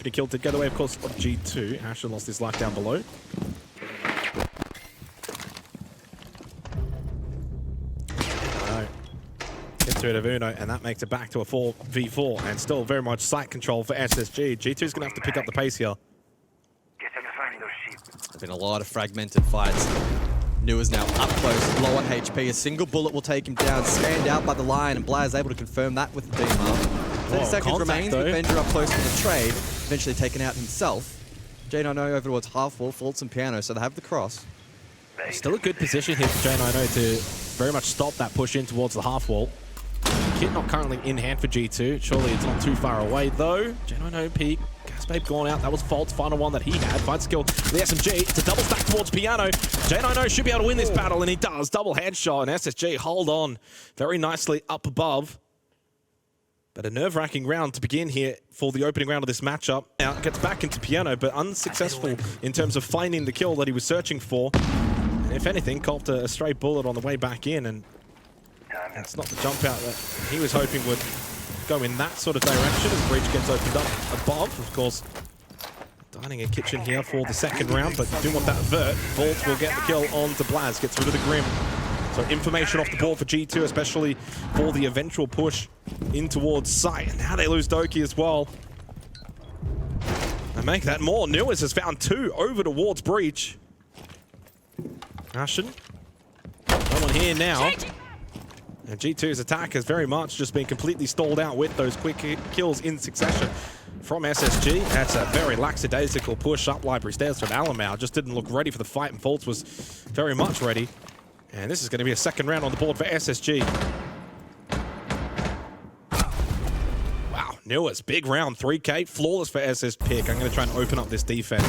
A kill to get away, of course, of G2. Ashen lost his life down below. Gets rid of Uno, and that makes it back to a 4v4, and still very much site control for SSG. G2's going to have to pick up the pace here. There's been a lot of fragmented fights. New is now up close, low on HP. A single bullet will take him down, scanned out by the line, and Blaz able to confirm that with the DMR. 30 seconds remains, with Bender up close for the trade, eventually taken out himself. J90 over towards half wall, Faults and Piano, so they have the cross. Still a good position here for J90 to very much stop that push in towards the half wall. Kit not currently in hand for G2. Surely it's not too far away though. J90 peak. Gasbabe gone out. That was Fault's final one that he had. Finds skill with the SMG. It's a double stack towards Piano. J90 should be able to win this battle, and he does. Double headshot, and SSG hold on very nicely up above. But a nerve-wracking round to begin here for the opening round of this matchup. Now gets back into Piano, but unsuccessful in terms of finding the kill that he was searching for. And if anything, copped a stray bullet on the way back in, and it's not the jump out that he was hoping would go in that sort of direction as Breach gets opened up above. Of course, dining a kitchen here for the second round, but do want that vert. Vault will get the kill onto Blaz, gets rid of the Grim. So information off the board for G2, especially for the eventual push in towards site. And now they lose Doki as well. And make that more. Newis has found two over towards Breach. Ashen. No one here now. And G2's attack has very much just been completely stalled out with those quick kills in succession from SSG. That's a very lackadaisical push up library stairs from Alamau. Just didn't look ready for the fight, and Faults was very much ready. And this is going to be a second round on the board for SSG. Wow, Newis, big round, 3K, flawless for SS pick. I'm going to try and open up this defense.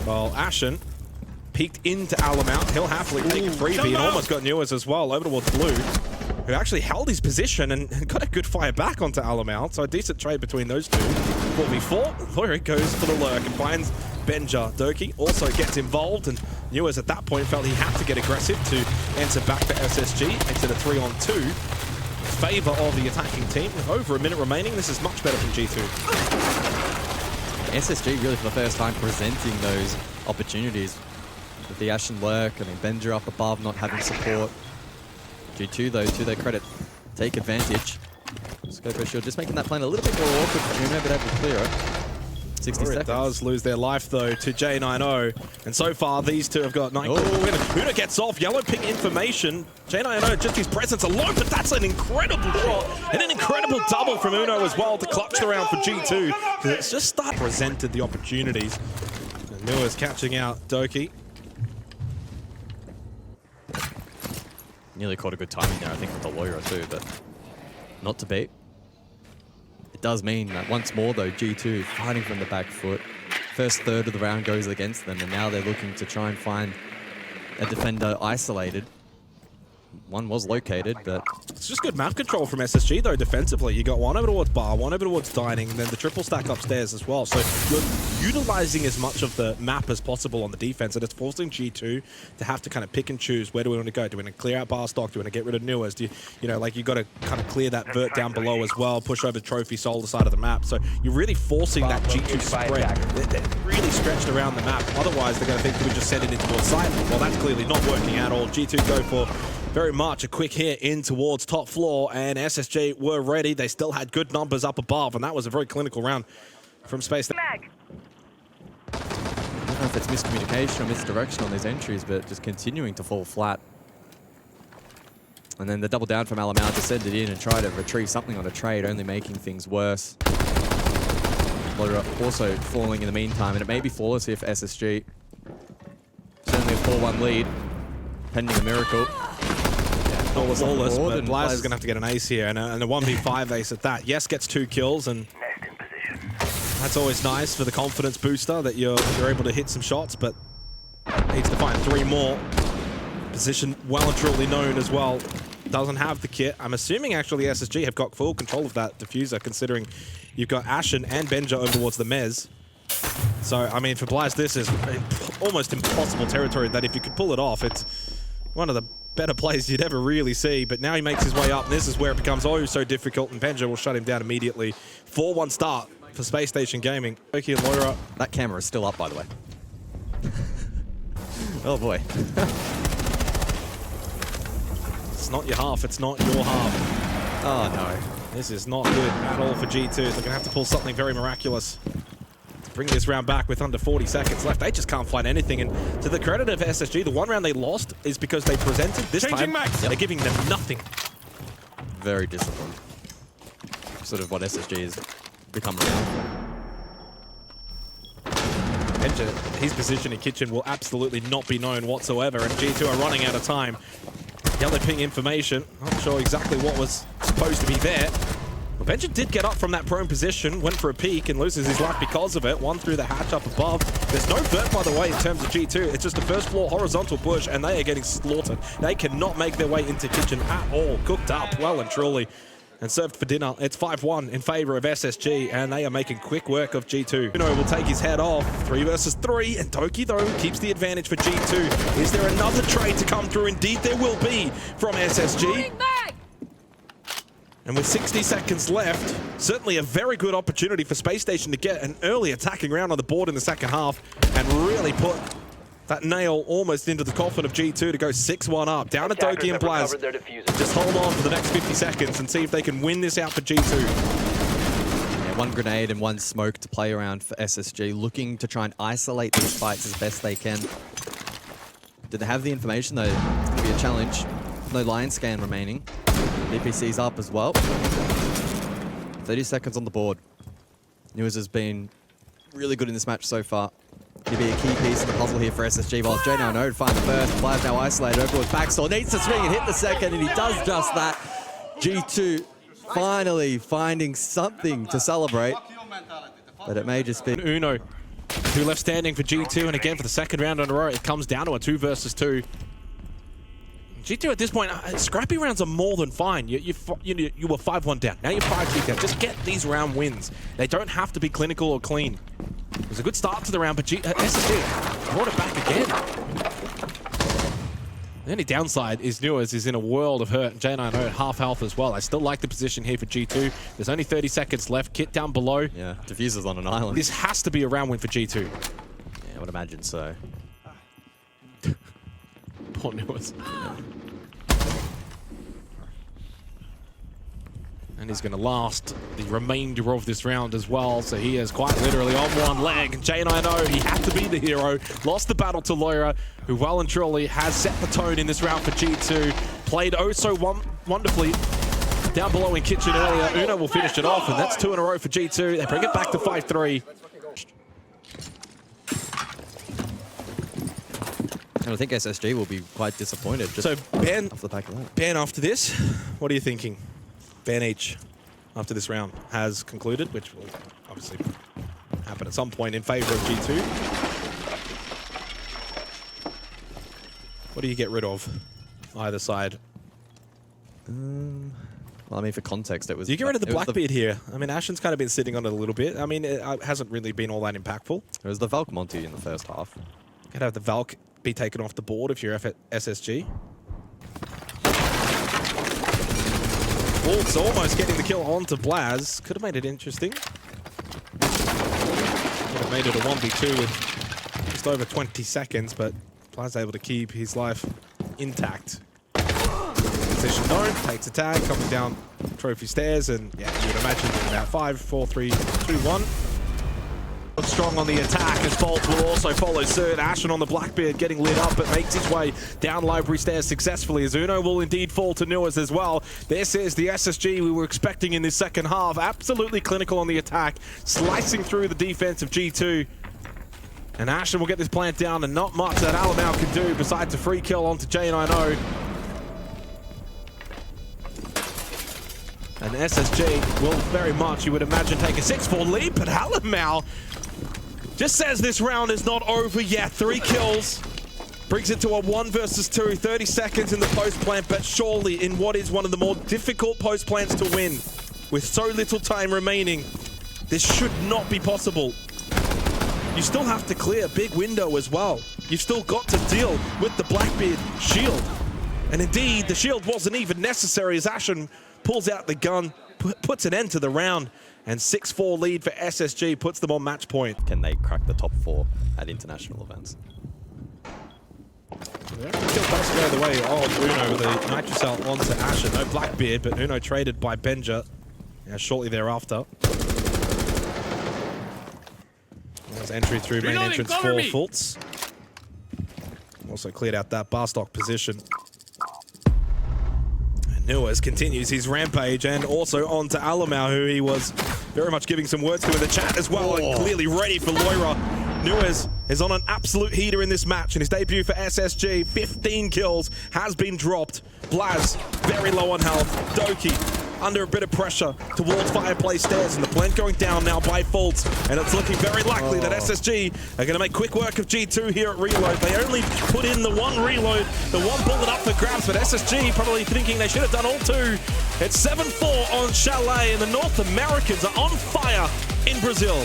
Well, Ashen peeked into Alamau. He'll happily take a freebie and almost got Newis as well over towards Blue, who actually held his position and got a good fire back onto Alamau. So a decent trade between those two. 4v4, Lurik goes for the lurk and finds Benja. Doki also gets involved, and Newis at that point felt he had to get aggressive to enter back for SSG. Makes it a 3-on-2 in favor of the attacking team. With over a minute remaining, this is much better from G2. SSG really for the first time presenting those opportunities. With the Ashen lurk, I mean, Bender up above, not having support. G2, though, to their credit, take advantage. Scope Shield just making that plane a little bit more awkward for Juno, but able to clear it. 60 seconds. Does lose their life, though, to J90. And so far, these two have got 9. Uno gets off. Yellow ping information. J90, just his presence alone, but that's an incredible shot. And an incredible double from Uno as well to clutch the round for G2. It's just presented the opportunities. And Newis catching out Doki. Nearly caught a good timing there, I think, with the lawyer too, but not to beat. It does mean that once more, though, G2 fighting from the back foot. First third of the round goes against them, and now they're looking to try and find a defender isolated. One was located, but it's just good map control from SSG, though, defensively. You got one over towards bar, one over towards dining, and then the triple stack upstairs as well. So you're utilizing as much of the map as possible on the defense, and it's forcing G2 to have to kind of pick and choose. Where do we want to go? Do we want to clear out bar stock? Do we want to get rid of Newers? Do you know, like, you got to kind of clear that vert down below as well, push over Trophy Soul the side of the map. So you're really forcing that G2 spread. They're really stretched around the map. Otherwise, they're going to think we just send it in towards site. Well, that's clearly not working at all. G2 go for very much a quick hit in towards top floor, and SSG were ready. They still had good numbers up above, and that was a very clinical round from Spacestation. I don't know if it's miscommunication or misdirection on these entries, but just continuing to fall flat. And then the double down from Alamau to send it in and try to retrieve something on a trade, only making things worse. Loader also falling in the meantime, and it may be flawless if SSG. Certainly a 4-1 lead, pending a miracle. Flawless, but Blaz is going to have to get an ace here, and a 1v5 ace at that. Yes, gets 2 kills, and that's always nice for the confidence booster that you're able to hit some shots, but needs to find 3 more. Position well and truly known as well. Doesn't have the kit. I'm assuming actually SSG have got full control of that diffuser, considering you've got Ashen and Benja over towards the Mez. So, I mean, for Blaz, this is almost impossible territory that if you could pull it off, it's one of the better plays you'd ever really see, but now he makes his way up, and this is where it becomes oh so difficult, and Benja will shut him down immediately. 4-1 start for Spacestation Gaming. Oki and Loira. That camera is still up, by the way. Oh boy. It's not your half, it's not your half. Oh no. This is not good at all for G2. They're going to have to pull something very miraculous to bring this round back with under 40 seconds left. They just can't find anything. And to the credit of SSG, the one round they lost is because they presented. This time, they're giving them nothing. Very disciplined. Sort of what SSG has become around. His position in kitchen will absolutely not be known whatsoever, and G2 are running out of time. Yellow ping information. Not sure exactly what was supposed to be there. Well, Benja did get up from that prone position, went for a peek, and loses his life because of it. One through the hatch up above. There's no vert, by the way, in terms of G2. It's just a first floor horizontal push, and they are getting slaughtered. They cannot make their way into kitchen at all. Cooked up well and truly. And served for dinner. It's 5-1 in favor of SSG, and they are making quick work of G2. Uno will take his head off. 3 versus 3, and Doki, though, keeps the advantage for G2. Is there another trade to come through? Indeed, there will be from SSG. And with 60 seconds left, certainly a very good opportunity for Spacestation to get an early attacking round on the board in the second half and really put that nail almost into the coffin of G2 to go 6-1 up. Down to Doki and Plaz. Just hold on for the next 50 seconds and see if they can win this out for G2. Yeah, 1 grenade and 1 smoke to play around for SSG, looking to try and isolate these fights as best they can. Did they have the information though? It's going to be a challenge. No line scan remaining. DPC's up as well. 30 seconds on the board. Newers has been really good in this match so far. He'll be a key piece of the puzzle here for SSG. While J9 would find the first. Plaz now isolated over towards backstore. Needs to swing and hit the second, and he does just that. G2 finally finding something to celebrate. But it may just be Uno, who left standing for G2, and again for the second round in a row, it comes down to a 2 versus 2. G2 at this point, scrappy rounds are more than fine. You were 5-1 down. Now you're 5-2 down. Just get these round wins. They don't have to be clinical or clean. It was a good start to the round, but SSG brought it back again. The only downside is Newers is in a world of hurt. J9 at half health as well. I still like the position here for G2. There's only 30 seconds left. Kit down below. Yeah, Diffuser's on an island. This has to be a round win for G2. Yeah, I would imagine so. Poor Newers. Yeah. And he's going to last the remainder of this round as well. So he is quite literally on one leg. J9, he had to be the hero. Lost the battle to Loira, who well and truly has set the tone in this round for G2. Played oh so wonderfully down below in kitchen earlier. Uno will finish it off, and that's 2 in a row for G2. They bring it back to 5-3. And I think SSG will be quite disappointed. Just so Ben, off the back of that. Ben, after this, what are you thinking? Ben H, after this round, has concluded, which will obviously happen at some point in favor of G2. What do you get rid of, either side? Well, I mean, for context, it was... Do you get rid of the Blackbeard here? I mean, Ashen's kind of been sitting on it a little bit. I mean, it hasn't really been all that impactful. It was the Valk Monty in the first half. Could have the Valk be taken off the board if you're SSG. Wolf's almost getting the kill onto Blaz. Could have made it interesting. Could have made it a 1v2 with just over 20 seconds, but Blaz able to keep his life intact. Position known, takes a tag, coming down trophy stairs, and yeah, you would imagine about 5, 4, 3, 2, 1. Strong on the attack as Bolt will also follow suit. Ashen on the Blackbeard getting lit up, but makes his way down library stairs successfully as Uno will indeed fall to Newers as well. This is the SSG we were expecting in this second half. Absolutely clinical on the attack, slicing through the defense of G2. And Ashen will get this plant down, and not much that Alamau can do besides a free kill onto J90. And SSG will very much, you would imagine, take a 6-4 lead, but Alamau just says this round is not over yet. 3 kills. Brings it to a 1 versus 2. 30 seconds in the post plant, but surely in what is one of the more difficult post plants to win, with so little time remaining, this should not be possible. You still have to clear a big window as well. You've still got to deal with the Blackbeard shield. And indeed, the shield wasn't even necessary as Ashen pulls out the gun, puts an end to the round. And 6-4 lead for SSG puts them on match point. Can they crack the top 4 at international events? Kill pass go the way of Uno with a Nitrocell onto Asher. No Blackbeard, but Uno traded by Benja shortly thereafter. There's entry through main entrance for Fultz. Also cleared out that Barstock position. And Nuez continues his rampage and also on to Alamau, who he was very much giving some words to in the chat as well, and clearly ready for Loira. Nuez is on an absolute heater in this match. In his debut for SSG, 15 kills, has been dropped. Blaz, very low on health. Doki, under a bit of pressure towards Fireplace Stairs, and the plant going down now by Fultz. And it's looking very likely that SSG are going to make quick work of G2 here at Reload. They only put in the one reload, the one bullet up for grabs, but SSG probably thinking they should have done all 2. It's 7-4 on Chalet, and the North Americans are on fire in Brazil.